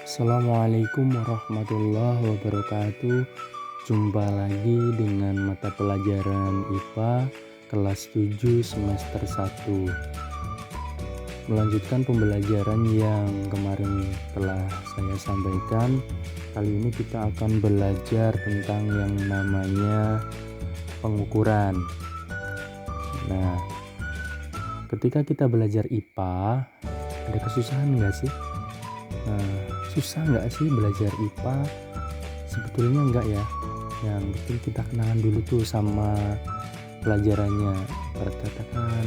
Assalamualaikum warahmatullahi wabarakatuh. Jumpa lagi dengan mata pelajaran IPA kelas 7 semester 1. Melanjutkan pembelajaran yang kemarin telah saya sampaikan. Kali ini kita akan belajar tentang yang namanya pengukuran. Nah, ketika kita belajar IPA, ada kesusahan nggak sih? Susah nggak sih belajar IPA? Sebetulnya enggak ya. Yang penting kita kenalan dulu tuh sama pelajarannya. Perkataan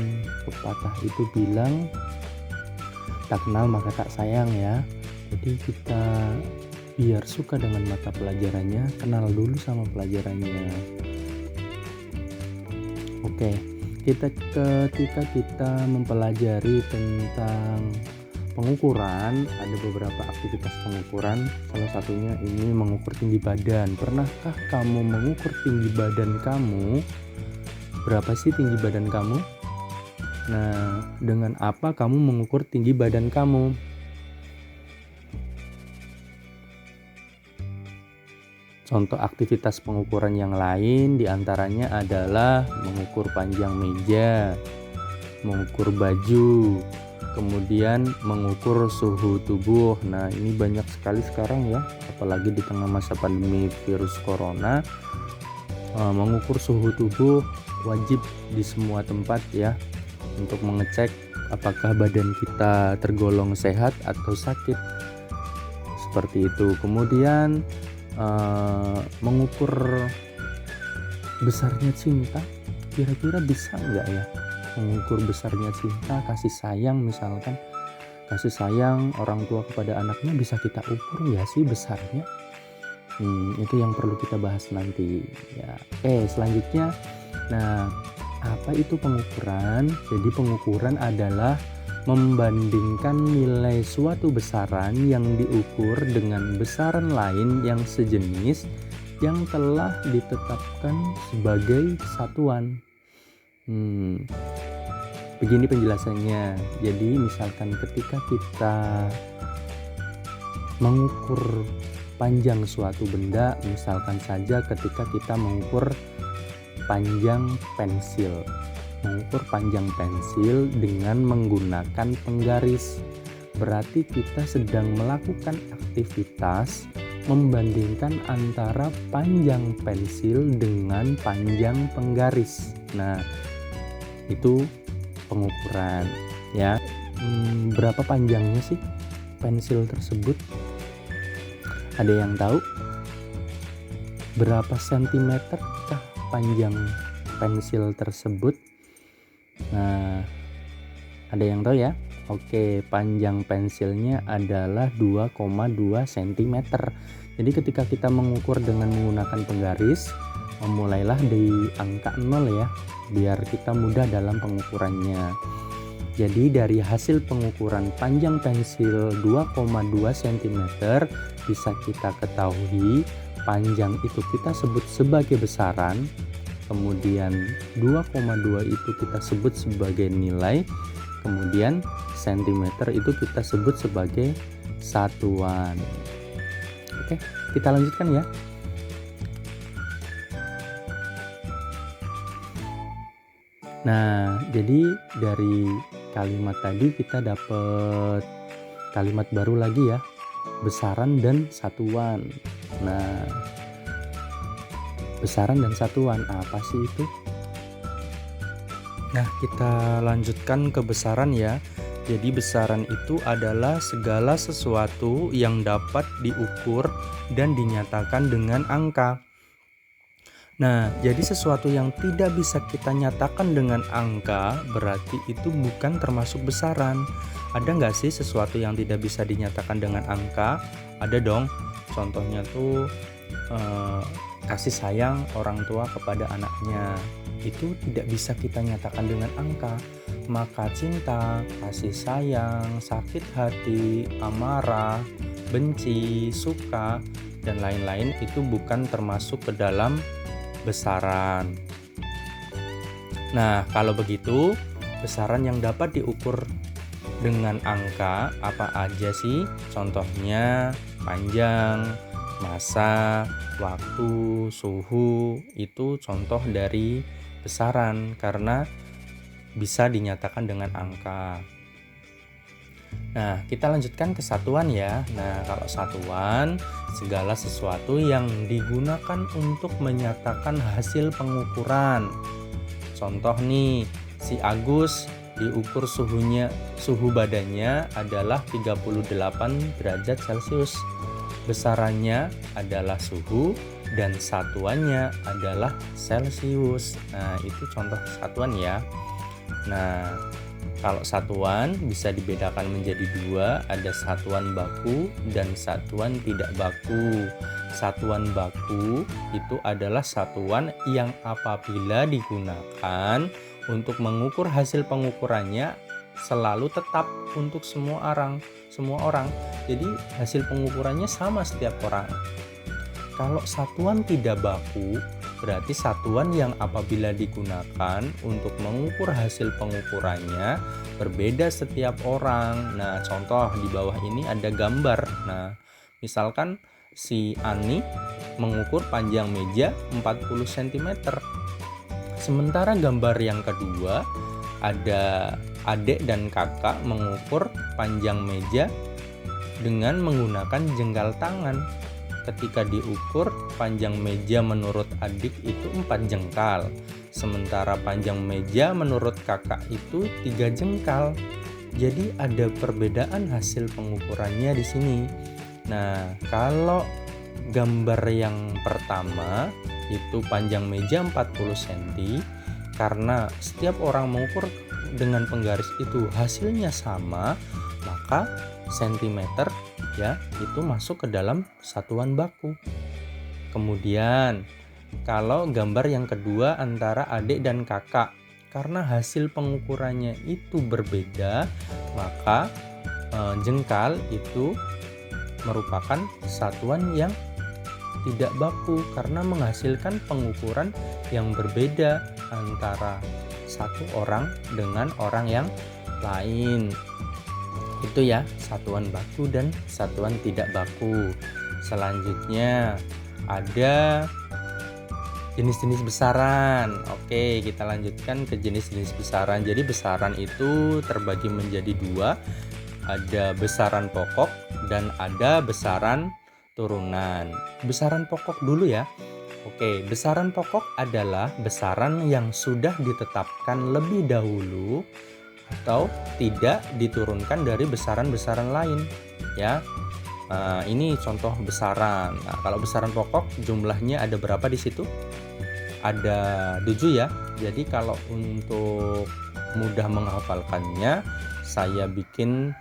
pepatah itu bilang, tak kenal maka tak sayang ya. Jadi kita biar suka dengan mata pelajarannya, kenal dulu sama pelajarannya. Oke, ketika kita mempelajari tentang pengukuran, ada beberapa aktivitas pengukuran. Salah satunya ini mengukur tinggi badan. Pernahkah kamu mengukur tinggi badan kamu? Berapa sih tinggi badan kamu? Nah, dengan apa kamu mengukur tinggi badan kamu? Contoh aktivitas pengukuran yang lain diantaranya adalah mengukur panjang meja, mengukur baju, kemudian mengukur suhu tubuh. Nah, ini banyak sekali sekarang ya, apalagi di tengah masa pandemi virus corona. Mengukur suhu tubuh wajib di semua tempat ya, untuk mengecek apakah badan kita tergolong sehat atau sakit, seperti itu. Kemudian mengukur besarnya cinta, kira-kira bisa nggak ya mengukur besarnya cinta, kasih sayang. Misalkan kasih sayang orang tua kepada anaknya, bisa kita ukur nggak sih besarnya? Itu yang perlu kita bahas nanti ya. Selanjutnya, nah, apa itu pengukuran? Jadi pengukuran adalah membandingkan nilai suatu besaran yang diukur dengan besaran lain yang sejenis yang telah ditetapkan sebagai satuan. Begini penjelasannya. Jadi misalkan ketika kita mengukur panjang suatu benda, misalkan saja ketika kita mengukur panjang pensil. Mengukur panjang pensil dengan menggunakan penggaris, berarti kita sedang melakukan aktivitas membandingkan antara panjang pensil dengan panjang penggaris. Nah, itu pengukuran ya. Berapa panjangnya sih pensil tersebut? Ada yang tahu? Berapa sentimeter kah panjang pensil tersebut? Nah, ada yang tahu ya? Oke, panjang pensilnya adalah 2,2 cm. Jadi ketika kita mengukur dengan menggunakan penggaris, mulailah di angka 0 ya, biar kita mudah dalam pengukurannya. Jadi dari hasil pengukuran panjang pensil 2,2 cm, bisa kita ketahui panjang itu kita sebut sebagai besaran, kemudian 2,2 itu kita sebut sebagai nilai, kemudian sentimeter itu kita sebut sebagai satuan. Oke, kita lanjutkan ya. Nah, jadi dari kalimat tadi kita dapat kalimat baru lagi ya, besaran dan satuan. Nah, besaran dan satuan apa sih itu? Nah, kita lanjutkan ke besaran ya. Jadi besaran itu adalah segala sesuatu yang dapat diukur dan dinyatakan dengan angka. Nah, jadi sesuatu yang tidak bisa kita nyatakan dengan angka berarti itu bukan termasuk besaran. Ada nggak sih sesuatu yang tidak bisa dinyatakan dengan angka? Ada dong. Contohnya tuh kasih sayang orang tua kepada anaknya, itu tidak bisa kita nyatakan dengan angka. Maka cinta, kasih sayang, sakit hati, amarah, benci, suka, dan lain-lain itu bukan termasuk ke dalam besaran. Nah, kalau begitu, besaran yang dapat diukur dengan angka apa aja sih? Contohnya Panjang, massa, waktu, suhu itu contoh dari besaran karena bisa dinyatakan dengan angka. Nah, kita lanjutkan ke satuan ya. Nah, kalau satuan, segala sesuatu yang digunakan untuk menyatakan hasil pengukuran. Contoh nih, si Agus diukur suhu badannya adalah 38 derajat Celcius. Besarannya adalah suhu dan satuannya adalah Celcius. Nah, itu contoh satuan ya. Nah, kalau satuan bisa dibedakan menjadi dua, ada satuan baku dan satuan tidak baku. Satuan baku itu adalah satuan yang apabila digunakan untuk mengukur hasil pengukurannya selalu tetap untuk semua orang. Jadi hasil pengukurannya sama setiap orang. Kalau satuan tidak baku, berarti satuan yang apabila digunakan untuk mengukur hasil pengukurannya berbeda setiap orang. Nah, contoh di bawah ini ada gambar. Nah, misalkan si Ani mengukur panjang meja 40 cm. Sementara gambar yang kedua ada adik dan kakak mengukur panjang meja dengan menggunakan jengkal tangan. Ketika diukur, panjang meja menurut adik itu 4 jengkal. Sementara panjang meja menurut kakak itu 3 jengkal. Jadi ada perbedaan hasil pengukurannya di sini. Nah, kalau gambar yang pertama itu panjang meja 40 cm, karena setiap orang mengukur dengan penggaris itu hasilnya sama, maka sentimeter ya itu masuk ke dalam satuan baku. Kemudian kalau gambar yang kedua antara adik dan kakak, karena hasil pengukurannya itu berbeda, maka jengkal itu merupakan satuan yang tidak baku karena menghasilkan pengukuran yang berbeda antara satu orang dengan orang yang lain. Itu ya, satuan baku dan satuan tidak baku. Selanjutnya ada jenis-jenis besaran. Oke, kita lanjutkan ke jenis-jenis besaran. Jadi besaran itu terbagi menjadi dua. Ada besaran pokok dan ada besaran turunan. Besaran pokok dulu ya. Oke, besaran pokok adalah besaran yang sudah ditetapkan lebih dahulu atau tidak diturunkan dari besaran-besaran lain ya. Ini contoh besaran. Nah, kalau besaran pokok jumlahnya ada berapa di situ? Ada 7 ya. Jadi kalau untuk mudah menghafalkannya, saya bikin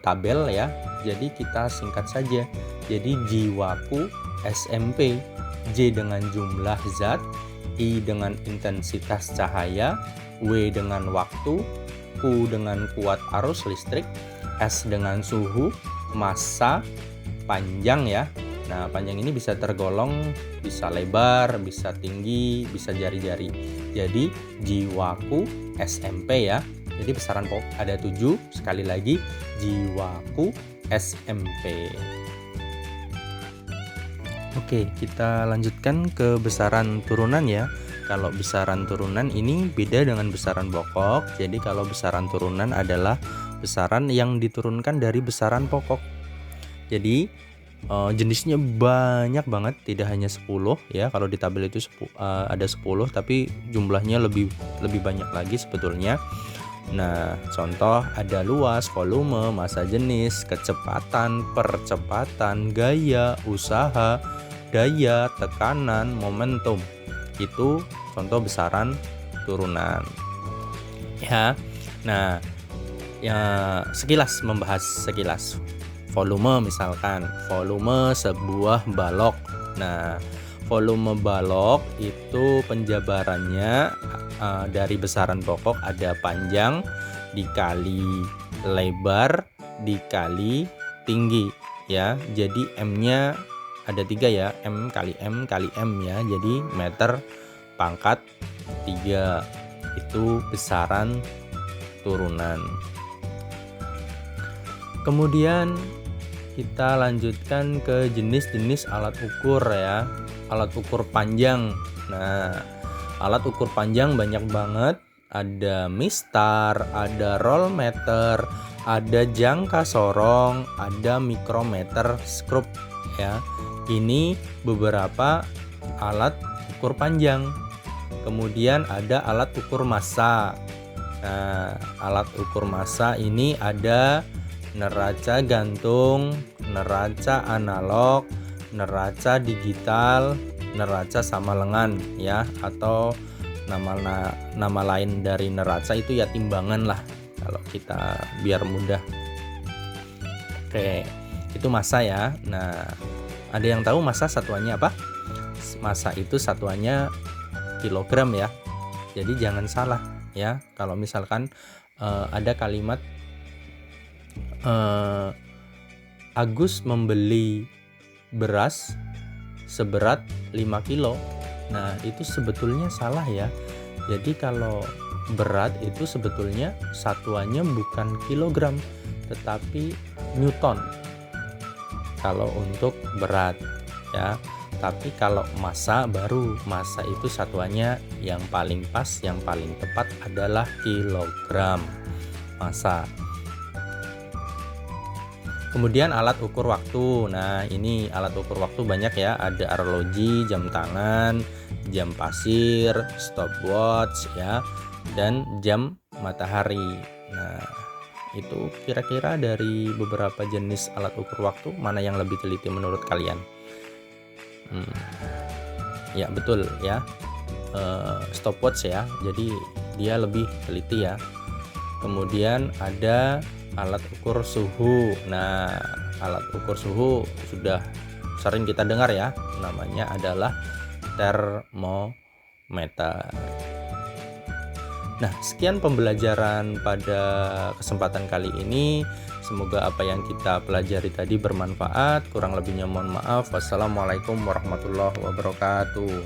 tabel ya. Jadi kita singkat saja. Jadi jiwaku SMP, J dengan jumlah zat, I dengan intensitas cahaya, W dengan waktu, Q dengan kuat arus listrik, S dengan suhu, massa, panjang ya. Nah, panjang ini bisa tergolong, bisa lebar, bisa tinggi, bisa jari-jari. Jadi jiwaku SMP ya. Jadi besaran pokok ada 7. Sekali lagi, jiwaku SMP. Oke, kita lanjutkan ke besaran turunan ya. Kalau besaran turunan ini beda dengan besaran pokok. Jadi kalau besaran turunan adalah besaran yang diturunkan dari besaran pokok. Jadi jenisnya banyak banget, tidak hanya 10 ya. Kalau di tabel itu ada 10, tapi jumlahnya lebih banyak lagi sebetulnya. Nah, contoh ada luas, volume, massa jenis, kecepatan, percepatan, gaya, usaha, daya, tekanan, momentum. Itu contoh besaran turunan. Ya. Nah, ya sekilas membahas sekilas. Volume misalkan, volume sebuah balok. Nah, volume balok itu penjabarannya dari besaran pokok ada panjang dikali lebar dikali tinggi ya. Jadi M-nya ada 3 ya, M kali M kali M ya. Jadi meter pangkat 3 itu besaran turunan. Kemudian kita lanjutkan ke jenis-jenis alat ukur ya. Alat ukur panjang. Nah, alat ukur panjang banyak banget. Ada mistar, ada rollmeter, ada jangka sorong, ada mikrometer skrup ya. Ini beberapa alat ukur panjang. Kemudian ada alat ukur massa. Nah, alat ukur massa ini ada neraca gantung, neraca analog, neraca digital, neraca sama lengan ya, atau nama lain dari neraca itu ya timbangan lah kalau kita biar mudah. Oke, itu massa ya. Nah, ada yang tahu massa satuannya apa? Massa itu satuannya kilogram ya. Jadi jangan salah ya kalau misalkan ada kalimat Agus membeli beras seberat 5 kilo. Nah, itu sebetulnya salah ya. Jadi kalau berat itu sebetulnya satuannya bukan kilogram, tetapi newton. Kalau untuk berat ya. Tapi kalau massa baru, massa itu satuannya yang paling pas, yang paling tepat adalah kilogram. Massa. Kemudian alat ukur waktu. Nah, ini alat ukur waktu banyak ya. Ada arloji, jam tangan, jam pasir, stopwatch ya, dan jam matahari. Nah, itu kira-kira dari beberapa jenis alat ukur waktu mana yang lebih teliti menurut kalian? Ya betul ya, stopwatch ya. Jadi dia lebih teliti ya. Kemudian ada alat ukur suhu. Nah, alat ukur suhu sudah sering kita dengar ya, namanya adalah termometer. Nah, sekian pembelajaran pada kesempatan kali ini. Semoga apa yang kita pelajari tadi bermanfaat. Kurang lebihnya mohon maaf. Wassalamualaikum warahmatullahi wabarakatuh.